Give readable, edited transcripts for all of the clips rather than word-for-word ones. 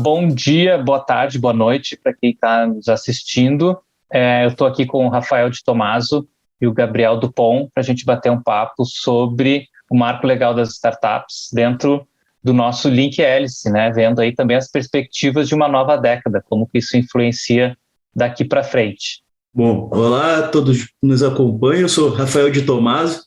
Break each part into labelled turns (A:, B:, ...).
A: Bom dia, boa tarde, boa noite para quem está nos assistindo. Eu estou aqui com o Rafael de Tomaso e o Gabriel Dupont para a gente bater um papo sobre o marco legal das startups dentro do nosso Link Hélice, né? Vendo aí também as perspectivas de uma nova década, como que isso influencia daqui para frente.
B: Bom, olá a todos que nos acompanham, eu sou Rafael de Tomaso,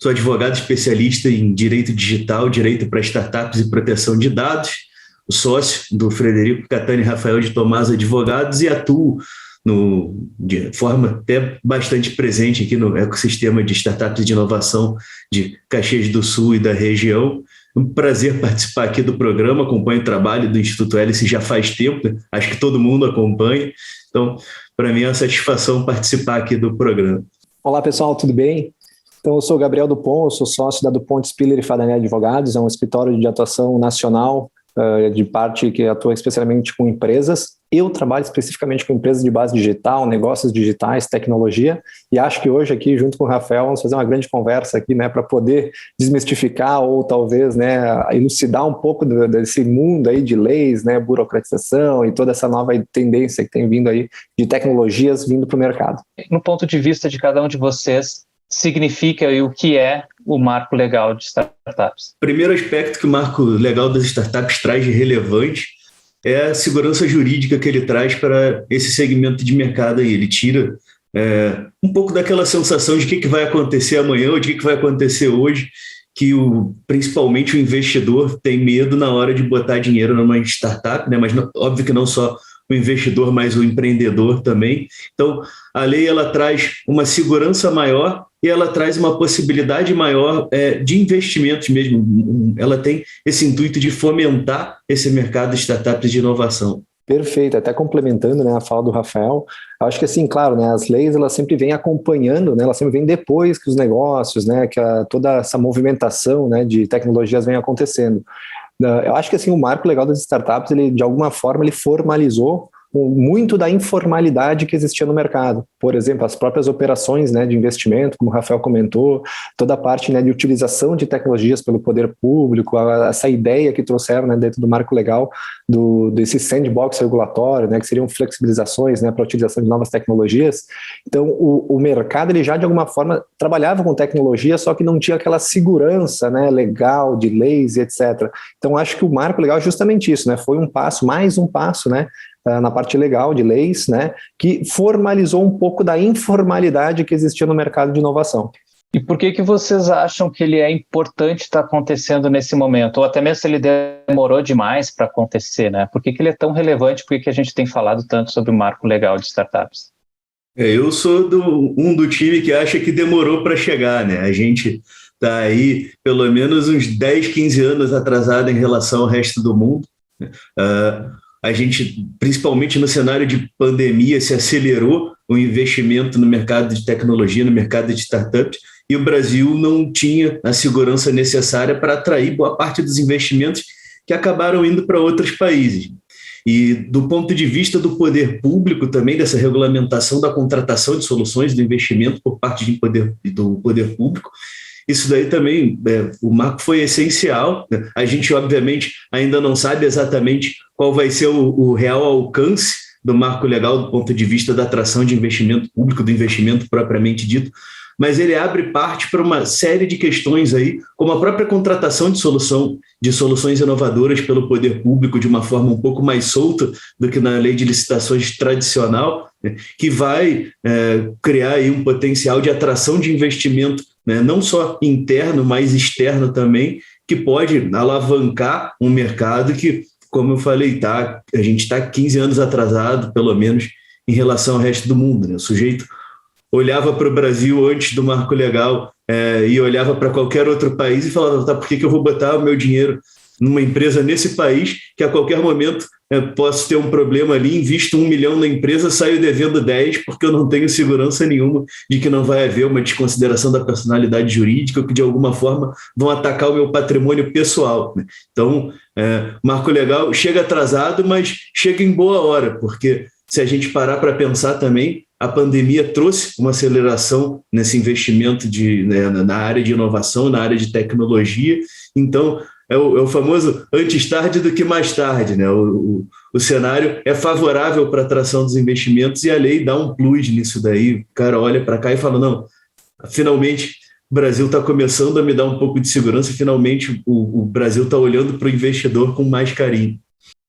B: sou advogado especialista em direito digital, direito para startups e proteção de dados, sócio do Frederico Catani Rafael de Tomaso Advogados e atuo de forma até bastante presente aqui no ecossistema de startups de inovação de Caxias do Sul e da região. Um prazer participar aqui do programa, acompanho o trabalho do Instituto Hélice já faz tempo, acho que todo mundo acompanha, então para mim é uma satisfação participar aqui do programa.
C: Olá pessoal, tudo bem? Então eu sou o Gabriel Dupont, eu sou sócio da Dupont, Spiller e Fadani Advogados, é um escritório de atuação nacional, de parte que atua especialmente com empresas. Eu trabalho especificamente com empresas de base digital, negócios digitais, tecnologia, e acho que hoje aqui, junto com o Rafael, vamos fazer uma grande conversa aqui, né, para poder desmistificar ou talvez, né, elucidar um pouco desse mundo aí de leis, né, burocratização e toda essa nova tendência que tem vindo aí de tecnologias vindo para o mercado.
A: No ponto de vista de cada um de vocês, significa e o que é o marco legal de startups?
B: O primeiro aspecto que o marco legal das startups traz de relevante é a segurança jurídica que ele traz para esse segmento de mercado aí. Ele tira um pouco daquela sensação de o que vai acontecer amanhã ou de o que vai acontecer hoje, que principalmente o investidor tem medo na hora de botar dinheiro numa startup, né? Mas óbvio que não só o investidor, mas o empreendedor também. Então, a lei ela traz uma segurança maior e ela traz uma possibilidade maior de investimentos mesmo. Ela tem esse intuito de fomentar esse mercado de startups de inovação.
C: Perfeito, até complementando, né, a fala do Rafael, acho que assim, claro, né, as leis elas sempre vêm acompanhando, né, elas sempre vêm depois que os negócios, né, que toda essa movimentação, né, de tecnologias vem acontecendo. Eu acho que assim, o marco legal das startups, ele, de alguma forma, ele formalizou muito da informalidade que existia no mercado. Por exemplo, as próprias operações, né, de investimento, como o Rafael comentou, toda a parte, né, de utilização de tecnologias pelo poder público, essa ideia que trouxeram, né, dentro do marco legal desse sandbox regulatório, né, que seriam flexibilizações, né, para a utilização de novas tecnologias. Então, o mercado ele já, de alguma forma, trabalhava com tecnologia, só que não tinha aquela segurança, né, legal, de leis e etc. Então, acho que o marco legal é justamente isso, né, foi um passo, mais um passo, né, na parte legal de leis, né, que formalizou um pouco da informalidade que existia no mercado de inovação.
A: E por que vocês acham que ele é importante estar acontecendo nesse momento? Ou até mesmo se ele demorou demais para acontecer, né? Por que ele é tão relevante? Por que a gente tem falado tanto sobre o marco legal de startups?
B: Eu sou do time que acha que demorou para chegar, né? A gente está aí pelo menos uns 10, 15 anos atrasado em relação ao resto do mundo. A gente, principalmente no cenário de pandemia, se acelerou o investimento no mercado de tecnologia, no mercado de startups, e o Brasil não tinha a segurança necessária para atrair boa parte dos investimentos que acabaram indo para outros países. E do ponto de vista do poder público também, dessa regulamentação da contratação de soluções do investimento por parte do poder público, isso daí também, o marco foi essencial, né? A gente, obviamente, ainda não sabe exatamente qual vai ser o real alcance do marco legal do ponto de vista da atração de investimento público, do investimento propriamente dito, mas ele abre parte para uma série de questões aí, como a própria contratação de soluções inovadoras pelo poder público de uma forma um pouco mais solta do que na lei de licitações tradicional, né, que vai criar aí um potencial de atração de investimento, né, não só interno, mas externo também, que pode alavancar um mercado que, como eu falei, a gente está 15 anos atrasado, pelo menos, em relação ao resto do mundo, né? O sujeito olhava para o Brasil antes do marco legal e olhava para qualquer outro país e falava, por que eu vou botar o meu dinheiro numa empresa nesse país que a qualquer momento posso ter um problema ali, invisto 1 milhão na empresa, saio devendo 10 porque eu não tenho segurança nenhuma de que não vai haver uma desconsideração da personalidade jurídica ou que de alguma forma vão atacar o meu patrimônio pessoal, né? Então, marco legal chega atrasado, mas chega em boa hora, porque se a gente parar para pensar também, a pandemia trouxe uma aceleração nesse investimento na área de inovação, na área de tecnologia. Então, é o famoso antes tarde do que mais tarde, né? O cenário é favorável para a atração dos investimentos e a lei dá um plus nisso daí. O cara olha para cá e fala, não, finalmente o Brasil está começando a me dar um pouco de segurança, finalmente o Brasil está olhando para o investidor com mais carinho.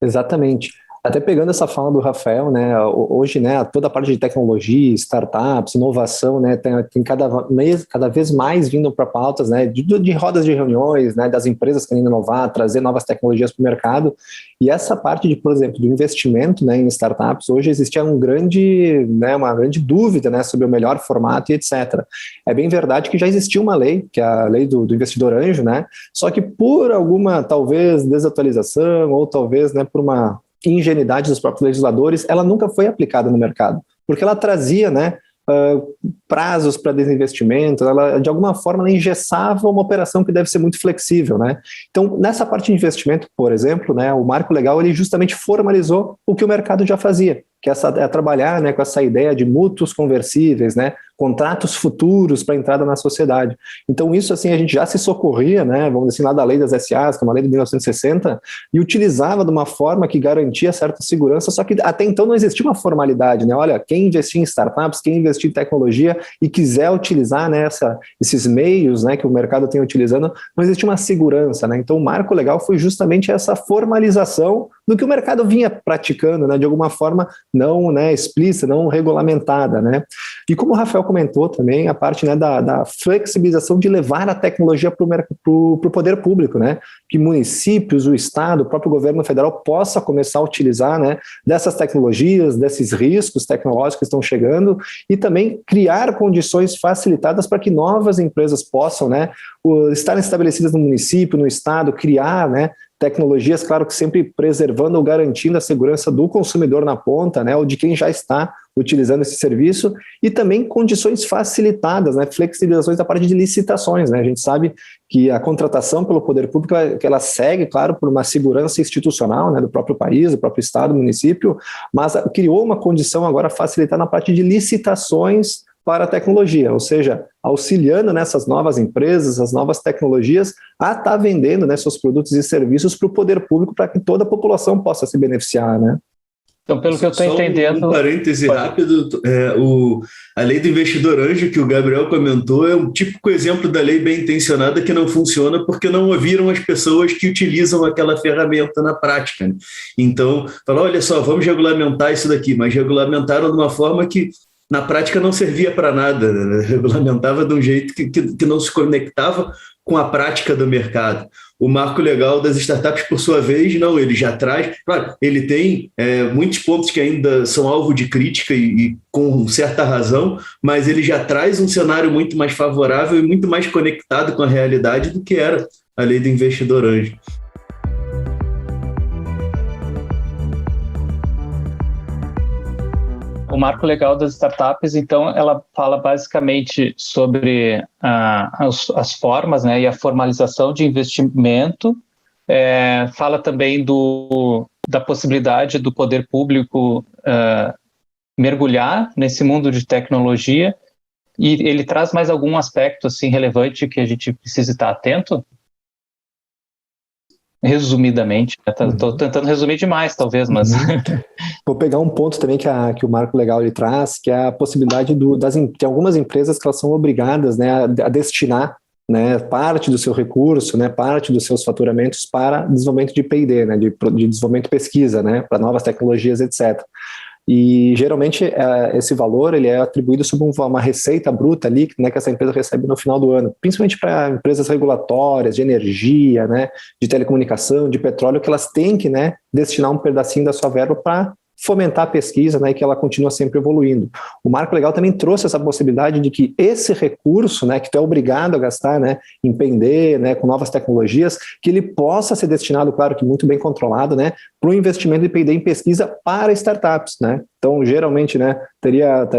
C: Exatamente. Até pegando essa fala do Rafael, né, hoje, né, toda a parte de tecnologia, startups, inovação, né, tem cada vez mais vindo para pautas, né, de rodas de reuniões, né, das empresas querendo inovar, trazer novas tecnologias para o mercado. E essa parte de, por exemplo, do investimento, né, em startups, hoje existia uma grande dúvida, né, sobre o melhor formato e etc. É bem verdade que já existia uma lei, que é a lei do investidor anjo, né, só que por alguma, talvez, desatualização ou talvez, né, por uma ingenuidade dos próprios legisladores, ela nunca foi aplicada no mercado, porque ela trazia, né, prazos para desinvestimento, ela, de alguma forma, ela engessava uma operação que deve ser muito flexível, né? Então, nessa parte de investimento, por exemplo, né, o marco legal, ele justamente formalizou o que o mercado já fazia, que é trabalhar, né, com essa ideia de mútuos conversíveis, né, contratos futuros para entrada na sociedade. Então isso, assim, a gente já se socorria, né, vamos dizer assim, lá da lei das SAs, que é uma lei de 1960, e utilizava de uma forma que garantia certa segurança, só que até então não existia uma formalidade, né, olha, quem investir em startups, quem investir em tecnologia e quiser utilizar, né, esses meios, né, que o mercado tem utilizando, não existia uma segurança, né, então o marco legal foi justamente essa formalização do que o mercado vinha praticando, né, de alguma forma não, né, explícita, não regulamentada, né? E como o Rafael comentou também, a parte, né, da flexibilização de levar a tecnologia para o poder público, né? Que municípios, o Estado, o próprio governo federal possa começar a utilizar, né, dessas tecnologias, desses riscos tecnológicos que estão chegando e também criar condições facilitadas para que novas empresas possam, né, estar estabelecidas no município, no Estado, criar, né, tecnologias, claro que sempre preservando ou garantindo a segurança do consumidor na ponta, né, ou de quem já está utilizando esse serviço, e também condições facilitadas, né, flexibilizações da parte de licitações, né, a gente sabe que a contratação pelo poder público, que ela segue, claro, por uma segurança institucional, né, do próprio país, do próprio estado, município, mas criou uma condição agora facilitada na parte de licitações para a tecnologia, ou seja, auxiliando nessas novas empresas, as novas tecnologias, a estar vendendo, né, seus produtos e serviços para o poder público, para que toda a população possa se beneficiar, né?
A: Então, pelo que eu estou entendendo...
B: Um parêntese rápido, a lei do investidor anjo que o Gabriel comentou é um típico exemplo da lei bem intencionada que não funciona porque não ouviram as pessoas que utilizam aquela ferramenta na prática, né? Então, falaram, olha só, vamos regulamentar isso daqui, mas regulamentaram de uma forma que na prática não servia para nada, né? Regulamentava de um jeito que não se conectava com a prática do mercado. O marco legal das startups, por sua vez, não, ele já traz... Claro, ele tem muitos pontos que ainda são alvo de crítica e com certa razão, mas ele já traz um cenário muito mais favorável e muito mais conectado com a realidade do que era a lei do investidor anjo.
A: O marco legal das startups, então, ela fala basicamente sobre as formas, né, e a formalização de investimento, fala também da possibilidade do poder público mergulhar nesse mundo de tecnologia, e ele traz mais algum aspecto assim, relevante que a gente precisa estar atento? Resumidamente, estou tentando resumir demais, talvez, mas...
C: Vou pegar um ponto também que o marco legal ele traz, que é a possibilidade de algumas empresas que elas são obrigadas, né, a destinar, né, parte do seu recurso, né, parte dos seus faturamentos para desenvolvimento de P&D, né, de desenvolvimento de pesquisa, né, para novas tecnologias, etc. E geralmente esse valor ele é atribuído sob uma receita bruta ali, né, que essa empresa recebe no final do ano, principalmente para empresas regulatórias, de energia, né, de telecomunicação, de petróleo, que elas têm que, né, destinar um pedacinho da sua verba para fomentar a pesquisa, né, e que ela continua sempre evoluindo. O marco legal também trouxe essa possibilidade de que esse recurso, né, que tu é obrigado a gastar, né, em P&D, né, com novas tecnologias, que ele possa ser destinado, claro que muito bem controlado, né, para o investimento de P&D em pesquisa para startups, né. Então, geralmente, né,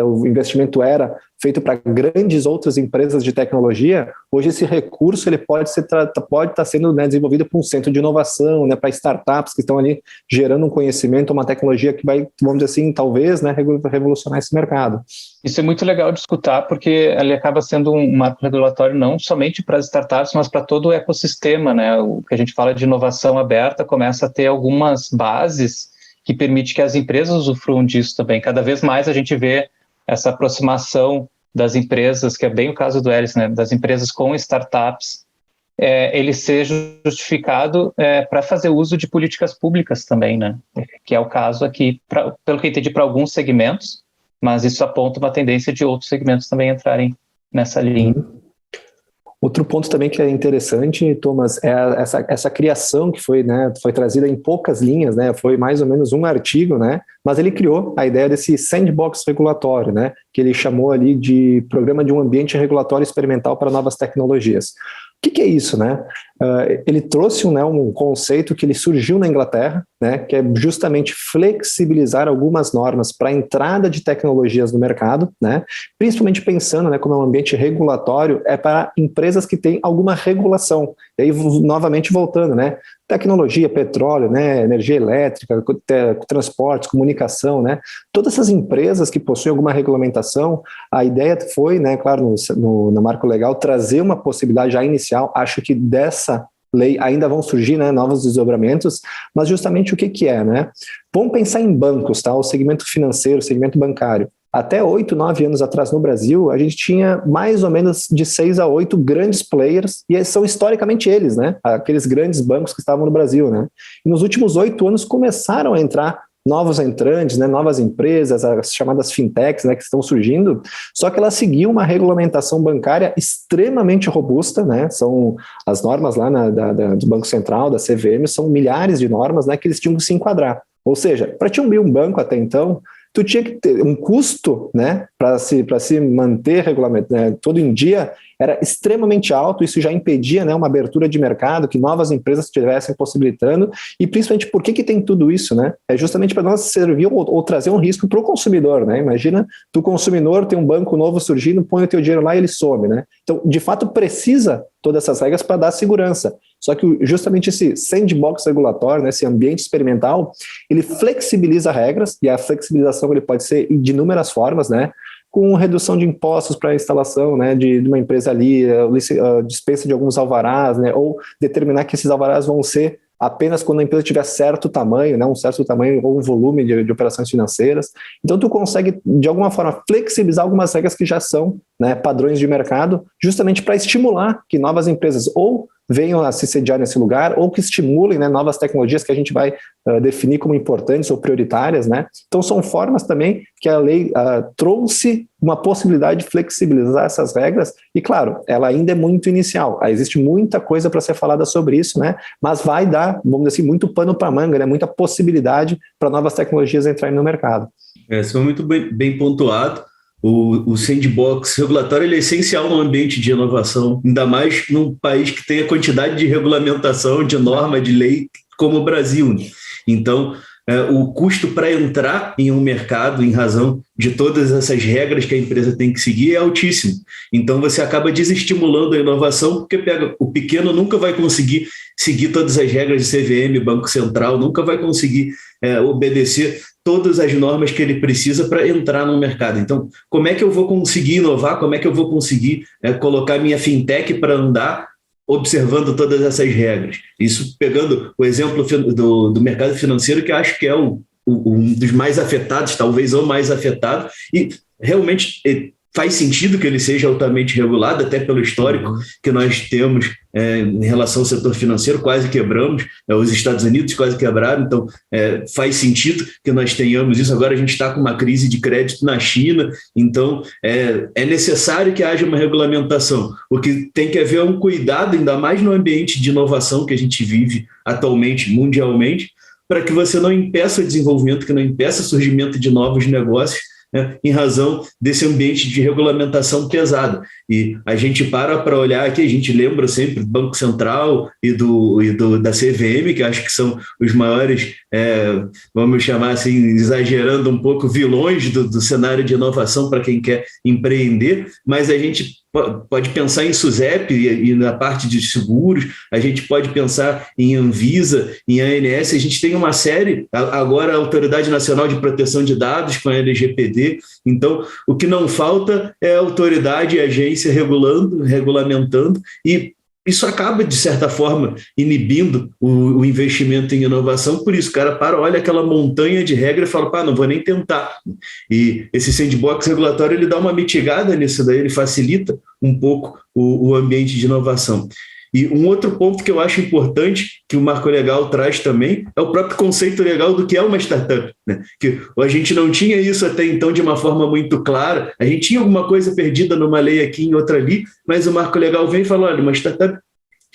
C: o investimento era feito para grandes outras empresas de tecnologia, hoje esse recurso ele pode estar sendo, né, desenvolvido por um centro de inovação, né, para startups que estão ali gerando um conhecimento, uma tecnologia que vai, vamos dizer assim, talvez, né, revolucionar esse mercado.
A: Isso é muito legal de escutar, porque ele acaba sendo um marco regulatório não somente para as startups, mas para todo o ecossistema, né? O que a gente fala de inovação aberta começa a ter algumas bases que permite que as empresas usufruam disso também. Cada vez mais a gente vê essa aproximação das empresas, que é bem o caso do Hélice, né? Das empresas com startups, ele seja justificado para fazer uso de políticas públicas também, né? Que é o caso aqui, pelo que eu entendi, para alguns segmentos, mas isso aponta uma tendência de outros segmentos também entrarem nessa linha.
C: Outro ponto também que é interessante, Thomas, é essa criação que foi, né, foi trazida em poucas linhas, né, foi mais ou menos um artigo, né, mas ele criou a ideia desse sandbox regulatório, né, que ele chamou ali de Programa de um Ambiente Regulatório Experimental para Novas Tecnologias. O que é isso, né? Ele trouxe um conceito que ele surgiu na Inglaterra, né, que é justamente flexibilizar algumas normas para a entrada de tecnologias no mercado, né, principalmente pensando, né, como é um ambiente regulatório, é para empresas que têm alguma regulação. E aí, novamente voltando, né, tecnologia, petróleo, né, energia elétrica, transportes, comunicação, né, todas essas empresas que possuem alguma regulamentação, a ideia foi, né, claro, no marco legal, trazer uma possibilidade já inicial. Acho que dessa lei ainda vão surgir, né, novos desdobramentos, mas justamente o que é, né? Vamos pensar em bancos, tá? O segmento financeiro, o segmento bancário. Até 8, 9 anos atrás no Brasil, a gente tinha mais ou menos de 6 a 8 grandes players, e são historicamente eles, né? Aqueles grandes bancos que estavam no Brasil, né? E nos últimos 8 anos começaram a entrar novos entrantes, né, novas empresas, as chamadas fintechs, né, que estão surgindo, só que elas seguiam uma regulamentação bancária extremamente robusta, né, são as normas lá do Banco Central, da CVM, são milhares de normas, né, que eles tinham que se enquadrar. Ou seja, para te abrir um banco até então, tu tinha que ter um custo, né, para se manter regulamento, né, todo em dia, era extremamente alto. Isso já impedia, né, uma abertura de mercado, que novas empresas estivessem possibilitando, e principalmente por que tem tudo isso, né? É justamente para não servir ou trazer um risco para o consumidor, né? Imagina, tu consumidor tem um banco novo surgindo, põe o teu dinheiro lá e ele some, né? Então, de fato, precisa todas essas regras para dar segurança. Só que justamente esse sandbox regulatório, né, esse ambiente experimental, ele flexibiliza regras, e a flexibilização ele pode ser de inúmeras formas, né? Com redução de impostos para a instalação, né, de uma empresa ali, dispensa de alguns alvarás, né, ou determinar que esses alvarás vão ser apenas quando a empresa tiver certo tamanho, né, um certo tamanho ou um volume de operações financeiras. Então, tu consegue, de alguma forma, flexibilizar algumas regras que já são, né, padrões de mercado, justamente para estimular que novas empresas ou venham a se sediar nesse lugar, ou que estimulem, né, novas tecnologias que a gente vai definir como importantes ou prioritárias, né? Então são formas também que a lei trouxe uma possibilidade de flexibilizar essas regras, e claro, ela ainda é muito inicial, existe muita coisa para ser falada sobre isso, né? Mas vai dar, vamos dizer assim, muito pano para manga, né? Muita possibilidade para novas tecnologias entrarem no mercado.
B: Isso foi muito bem pontuado. O sandbox regulatório ele é essencial no ambiente de inovação, ainda mais num país que tem a quantidade de regulamentação, de norma, de lei, como o Brasil. Então, o custo para entrar em um mercado, em razão de todas essas regras que a empresa tem que seguir, é altíssimo. Então, você acaba desestimulando a inovação, porque o pequeno nunca vai conseguir seguir todas as regras de CVM, Banco Central, nunca vai conseguir obedecer todas as normas que ele precisa para entrar no mercado. Então, como é que eu vou conseguir inovar? Como é que eu vou conseguir colocar minha fintech para andar observando todas essas regras? Isso pegando o exemplo do mercado financeiro, que eu acho que é um dos mais afetados, talvez o mais afetado, e realmente faz sentido que ele seja altamente regulado, até pelo histórico que nós temos em relação ao setor financeiro. Quase quebramos, os Estados Unidos quase quebraram, então faz sentido que nós tenhamos isso. Agora a gente está com uma crise de crédito na China, então é necessário que haja uma regulamentação. O que tem que haver é um cuidado, ainda mais no ambiente de inovação que a gente vive atualmente, mundialmente, para que você não impeça o desenvolvimento, que não impeça o surgimento de novos negócios, né, em razão desse ambiente de regulamentação pesada. E a gente para olhar aqui, a gente lembra sempre do Banco Central e da CVM, que acho que são os maiores, vamos chamar assim, exagerando um pouco, vilões do cenário de inovação para quem quer empreender, mas a gente pode pensar em SUSEP e na parte de seguros, a gente pode pensar em Anvisa, em ANS, a gente tem uma série, agora a Autoridade Nacional de Proteção de Dados com a LGPD, então o que não falta é a autoridade e a agência regulamentando, e isso acaba, de certa forma, inibindo o investimento em inovação. Por isso, o cara olha aquela montanha de regra e fala, não vou nem tentar. E esse sandbox regulatório, ele dá uma mitigada nisso daí, ele facilita um pouco o ambiente de inovação. E um outro ponto que eu acho importante, que o Marco Legal traz também, é o próprio conceito legal do que é uma startup, né? Que a gente não tinha isso até então de uma forma muito clara, a gente tinha alguma coisa perdida numa lei aqui, em outra ali, mas o Marco Legal vem e fala, olha, uma startup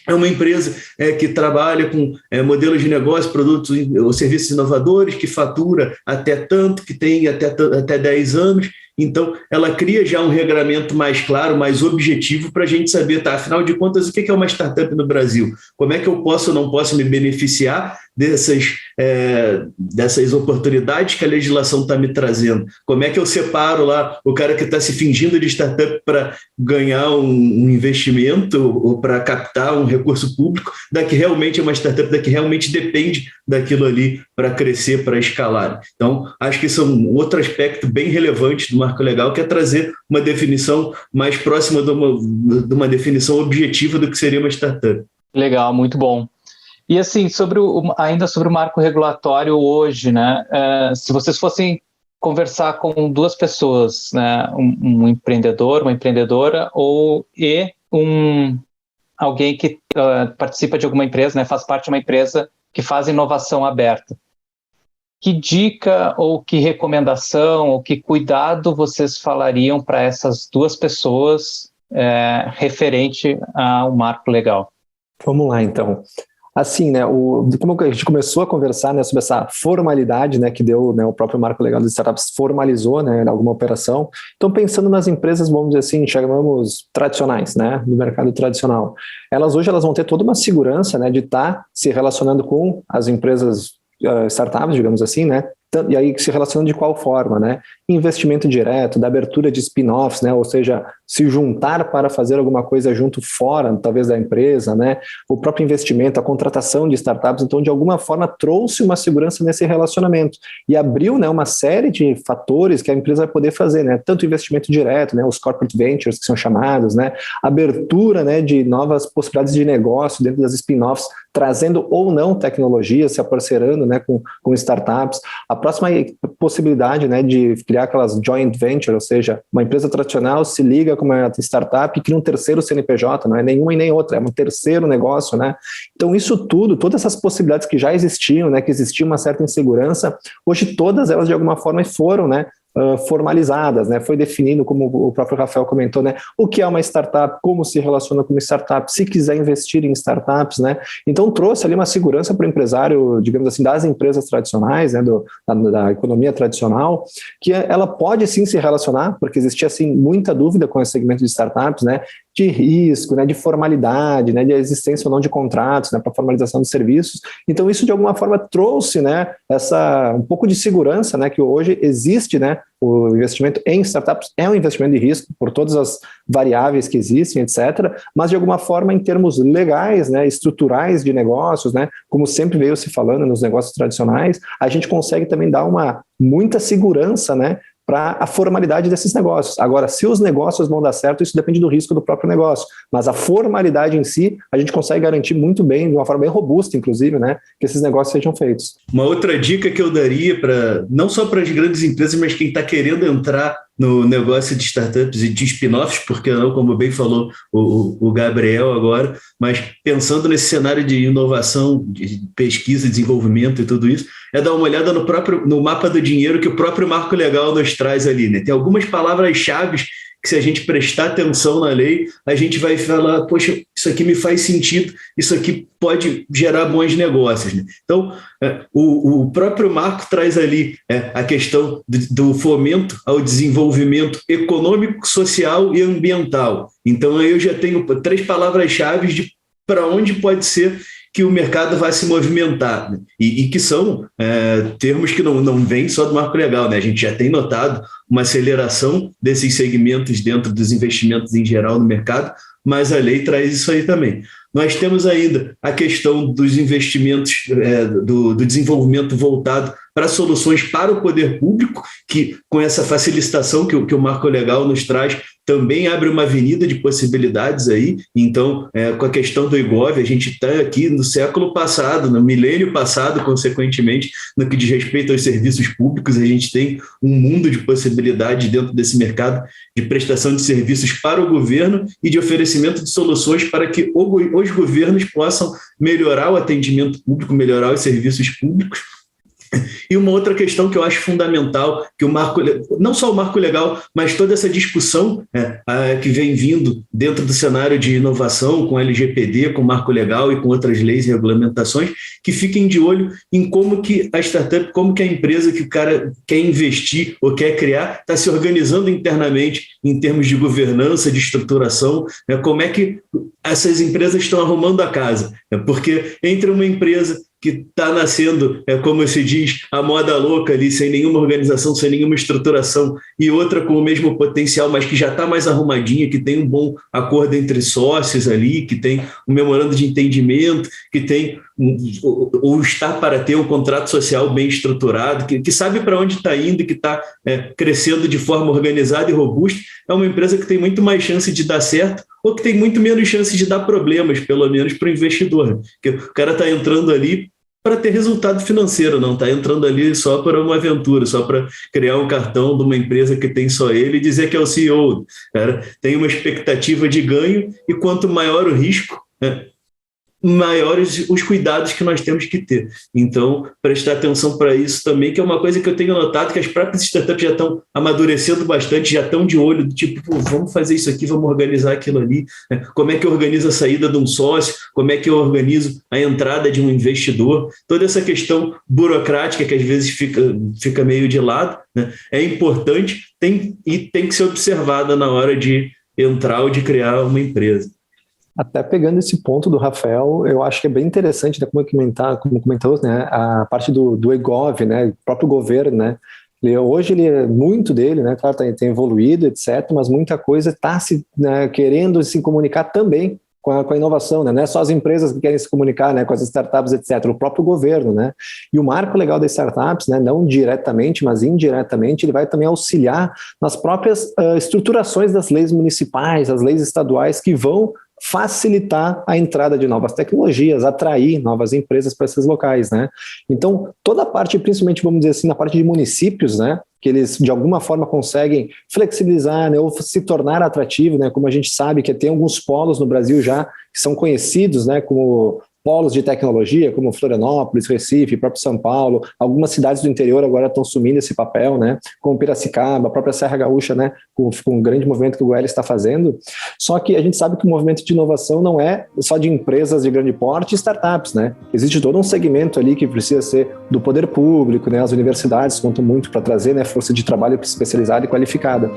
B: é uma empresa que trabalha com modelos de negócio, produtos ou serviços inovadores, que fatura até tanto, que tem até 10 anos. Então, ela cria já um regramento mais claro, mais objetivo para a gente saber, afinal de contas, o que é uma startup no Brasil? Como é que eu posso ou não posso me beneficiar dessas oportunidades que a legislação está me trazendo? Como é que eu separo lá o cara que está se fingindo de startup para ganhar um investimento ou para captar um recurso público, da que realmente é uma startup, da que realmente depende daquilo ali para crescer, para escalar? Então, acho que isso é um outro aspecto bem relevante do Marco Legal, que é trazer uma definição mais próxima de uma definição objetiva do que seria uma startup.
A: Legal, muito bom. E assim, ainda sobre o marco regulatório hoje, né? Se vocês fossem conversar com duas pessoas, né? Um empreendedor, uma empreendedora, alguém que participa de alguma empresa, né? Faz parte de uma empresa que faz inovação aberta. Que dica ou que recomendação ou que cuidado vocês falariam para essas duas pessoas referente ao marco legal?
C: Vamos lá, então. Assim, né, como a gente começou a conversar, né, sobre essa formalidade, né, que deu, né, o próprio Marco Legal das Startups formalizou, né, alguma operação. Então, pensando nas empresas, vamos dizer assim, chamamos tradicionais, né, do mercado tradicional. Hoje elas vão ter toda uma segurança, né, de estar se relacionando com as empresas startups, digamos assim, né, e aí se relacionando de qual forma, né? Investimento direto, da abertura de spin-offs, né? Ou seja, se juntar para fazer alguma coisa junto fora, talvez da empresa, né? O próprio investimento, a contratação de startups, então de alguma forma trouxe uma segurança nesse relacionamento e abriu, né, uma série de fatores que a empresa vai poder fazer, né? Tanto investimento direto, né? Os corporate ventures que são chamados, né? Abertura, né, de novas possibilidades de negócio dentro das spin-offs, trazendo ou não tecnologia, se aparcerando, né, com startups. A próxima possibilidade, né, de criar aquelas joint venture, ou seja, uma empresa tradicional se liga com uma startup e cria um terceiro CNPJ, não é nenhuma e nem outra, é um terceiro negócio, né? Então isso tudo, todas essas possibilidades que já existiam, né, que existia uma certa insegurança, hoje todas elas de alguma forma foram, né, formalizadas, né? Foi definido, como o próprio Rafael comentou, né? O que é uma startup, como se relaciona com uma startup, se quiser investir em startups, né? Então trouxe ali uma segurança para o empresário, digamos assim, das empresas tradicionais, né? Da economia tradicional, que ela pode sim se relacionar, porque existia assim muita dúvida com esse segmento de startups, né? De risco, né, de formalidade, né, de existência ou não de contratos, né, para formalização de serviços. Então isso de alguma forma trouxe, né, um pouco de segurança, né, que hoje existe, né, o investimento em startups é um investimento de risco por todas as variáveis que existem, etc. Mas de alguma forma em termos legais, né, estruturais de negócios, né, como sempre veio se falando nos negócios tradicionais, a gente consegue também dar muita segurança, né, para a formalidade desses negócios. Agora, se os negócios vão dar certo, isso depende do risco do próprio negócio, mas a formalidade em si, a gente consegue garantir muito bem, de uma forma bem robusta, inclusive, né, que esses negócios sejam feitos.
B: Uma outra dica que eu daria, não só para as grandes empresas, mas quem está querendo entrar no negócio de startups e de spin-offs, porque não, como bem falou o Gabriel agora, mas pensando nesse cenário de inovação, de pesquisa, desenvolvimento e tudo isso, é dar uma olhada no mapa do dinheiro que o próprio Marco Legal nos traz ali, né? Tem algumas palavras-chave que que se a gente prestar atenção na lei, a gente vai falar, poxa, isso aqui me faz sentido, isso aqui pode gerar bons negócios, né? Então, o próprio marco traz ali a questão do fomento ao desenvolvimento econômico, social e ambiental. Então, aí eu já tenho 3 palavras-chave de para onde pode ser que o mercado vai se movimentar, né? E que são termos que não vêm só do marco legal, né? A gente já tem notado uma aceleração desses segmentos dentro dos investimentos em geral no mercado, mas a lei traz isso aí também. Nós temos ainda a questão dos investimentos, do desenvolvimento voltado para soluções para o poder público, que com essa facilitação que o marco legal nos traz, também abre uma avenida de possibilidades aí. Então, com a questão do IGOV, a gente está aqui no século passado, no milênio passado, consequentemente, no que diz respeito aos serviços públicos, a gente tem um mundo de possibilidades dentro desse mercado de prestação de serviços para o governo e de oferecimento de soluções para que os governos possam melhorar o atendimento público, melhorar os serviços públicos. E uma outra questão que eu acho fundamental, que não só o marco legal, mas toda essa discussão que vem vindo dentro do cenário de inovação, com a LGPD, com o marco legal e com outras leis e regulamentações, que fiquem de olho em como que a startup, como que a empresa que o cara quer investir ou quer criar, está se organizando internamente em termos de governança, de estruturação, como é que essas empresas estão arrumando a casa. Porque entre uma empresa que está nascendo, como se diz, a moda louca ali, sem nenhuma organização, sem nenhuma estruturação, e outra com o mesmo potencial, mas que já está mais arrumadinha, que tem um bom acordo entre sócios ali, que tem um memorando de entendimento, que tem ou está para ter um contrato social bem estruturado, que sabe para onde está indo e que está crescendo de forma organizada e robusta, é uma empresa que tem muito mais chance de dar certo ou que tem muito menos chance de dar problemas, pelo menos para o investidor. Porque o cara está entrando ali para ter resultado financeiro, não está entrando ali só para uma aventura, só para criar um cartão de uma empresa que tem só ele e dizer que é o CEO. Cara, tem uma expectativa de ganho e quanto maior o risco, maiores os cuidados que nós temos que ter. Então, prestar atenção para isso também, que é uma coisa que eu tenho notado que as próprias startups já estão amadurecendo bastante, já estão de olho, tipo, vamos fazer isso aqui, vamos organizar aquilo ali, né? Como é que eu organizo a saída de um sócio, como é que eu organizo a entrada de um investidor, toda essa questão burocrática que às vezes fica meio de lado, né? É importante tem que ser observada na hora de entrar ou de criar uma empresa.
C: Até pegando esse ponto do Rafael, eu acho que é bem interessante, né, como comentou, né, a parte do EGOV, né, o próprio governo, né, hoje muito dele, né, claro, tem evoluído, etc., mas muita coisa está querendo se comunicar também com a inovação, né? Não é só as empresas que querem se comunicar, né, com as startups, etc., o próprio governo, né? E o marco legal das startups, né, não diretamente, mas indiretamente, ele vai também auxiliar nas próprias estruturações das leis municipais, as leis estaduais que vão facilitar a entrada de novas tecnologias, atrair novas empresas para esses locais, né? Então, toda a parte, principalmente, vamos dizer assim, na parte de municípios, né, que eles de alguma forma conseguem flexibilizar, né, ou se tornar atrativo, né, como a gente sabe que tem alguns polos no Brasil já que são conhecidos, né, como polos de tecnologia, como Florianópolis, Recife, próprio São Paulo, algumas cidades do interior agora estão assumindo esse papel, né, como Piracicaba, a própria Serra Gaúcha, né, com um grande movimento que o Goelli está fazendo. Só que a gente sabe que o movimento de inovação não é só de empresas de grande porte e startups, né, existe todo um segmento ali que precisa ser do poder público, né, as universidades contam muito para trazer, né, força de trabalho especializada e qualificada.